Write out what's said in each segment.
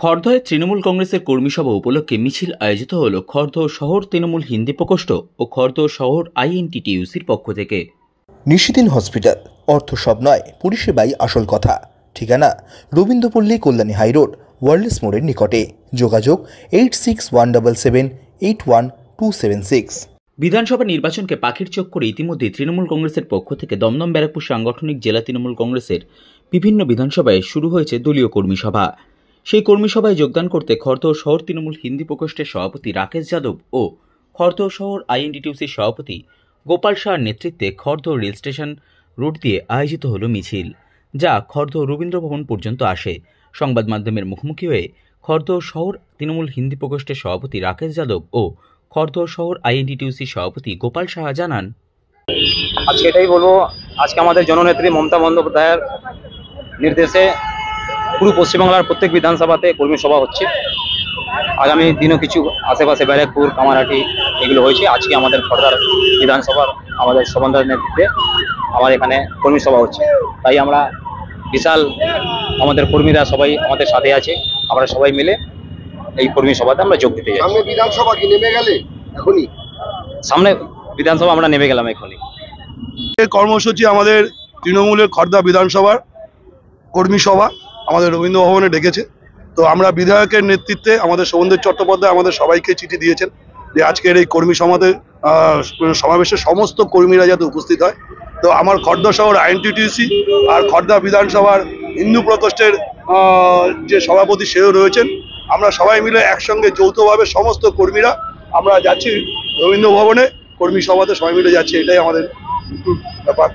খড়দহে তৃণমূল কংগ্রেসের কর্মী সভা উপলক্ষে মিছিল আয়োজিত হল খড়দহ শহর তৃণমূল হিন্দি প্রকোষ্ঠ ও খড়দহ শহর আইএনটিটিইউসির পক্ষ থেকে। নিশিদিন হসপিটাল, অর্থ সব নয়, পরিষেবাই আসল কথা। ঠিকানা রবীন্দ্রপল্লী, কল্যাণী হাইরোড, ওয়ার্ল্ডস মোড়ের নিকটে। যোগাযোগ 8617781276। বিধানসভা নির্বাচনকে পাখির চোখ করে ইতিমধ্যে তৃণমূল কংগ্রেসের পক্ষ থেকে দমদম ব্যারাকপুর সাংগঠনিক জেলা তৃণমূল কংগ্রেসের বিভিন্ন বিধানসভায় শুরু হয়েছে দলীয় কর্মী সভা। সেই কর্মী সভায় যোগদান করতে খড়দহ শহর তৃণমূল হিন্দি প্রকোষ্ঠের সভাপতি রাকেশ যাদব ও খড়দহ শহর আইএনটিটিইউসির সভাপতি গোপাল শাহর নেতৃত্বে খড়দহ রেল স্টেশন রোড দিয়ে আয়োজিত হল মিছিল, যা খড়দহ রবীন্দ্র ভবন পর্যন্ত আসে। সংবাদ মাধ্যমের মুখোমুখি হয়ে খড়দহ শহর তৃণমূল হিন্দি প্রকোষ্ঠের সভাপতি রাকেশ যাদব ও খড়দহ শহর আইএনটিটিইউসির সভাপতি গোপাল সাহা জানান, আজকে এটাই বলবো, আজকে আমাদের জননেত্রী মমতা বন্দ্যোপাধ্যায়ের নির্দেশে পুরো পশ্চিমবাংলার প্রত্যেক বিধানসভাতে কর্মী সভা হচ্ছে। আগামী দিনও কিছু আশেপাশে ব্যারাকপুর, কামারহাটি এগুলো হয়েছে। আজকে আমাদের খড়দহ বিধানসভার আমাদের শোভনদার নেতৃত্বে আমার এখানে কর্মী সভা হচ্ছে। তাই আমরা বিশাল আমাদের কর্মীরা সবাই আমাদের সাথে আছে। আমরা সবাই মিলে এই কর্মী সভাতে আমরা যোগ দিতে যাই। সামনে বিধানসভা কি নেমে গেলে? এখনই সামনে বিধানসভা আমরা নেমে গেলাম এখনই। কর্মসূচি আমাদের তৃণমূলের খড়দহ বিধানসভার কর্মী সভা আমাদের রবীন্দ্র ভবনে ডেকেছে। তো আমরা বিধায়কের নেতৃত্বে আমাদের শোভনদেব চট্টোপাধ্যায় আমাদের সবাইকে চিঠি দিয়েছেন যে আজকের এই কর্মী সমাবেশে সমস্ত কর্মীরা যাতে উপস্থিত হয়। তো আমার খড়দহ শহর আইএনটিটিইউসি আর খড়দহ বিধানসভার হিন্দু প্রকোষ্ঠের যে সভাপতি সেও রয়েছেন। আমরা সবাই মিলে একসঙ্গে যৌথভাবে সমস্ত কর্মীরা আমরা যাচ্ছি রবীন্দ্র ভবনে কর্মী সভাতে, সবাই মিলে যাচ্ছি। এটাই আমাদের ব্যাপার।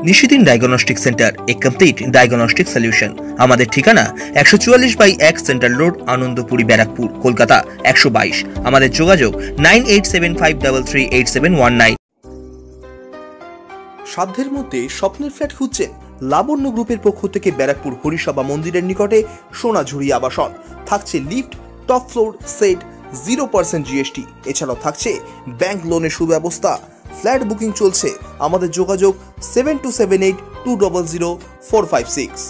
নিশিদিন ডায়াগনস্টিক সেন্টার, এ কমপ্লিট ডায়াগনস্টিক সলিউশন। আমাদের ঠিকানা 144/1 সেন্ট্রাল রোড, আনন্দপুরি, ব্যারাকপুর, কলকাতা 122। আমাদের যোগাযোগ 9875338719। সাধ্যের মধ্যে স্বপ্নের ফ্ল্যাট খুঁজছেন? লাবণ্য গ্রুপের পক্ষ থেকে ব্যারাকপুর হরিসভা মন্দিরের নিকটে সোনাঝুরি আবাসন। থাকছে lift, top floor, set, 0% GST। এছাড়াও থাকছে ব্যাংক লোনের সুব্যবস্থা। ফ্ল্যাট বুকিং চলছে। আমাদের যোগাযোগ 7278200456।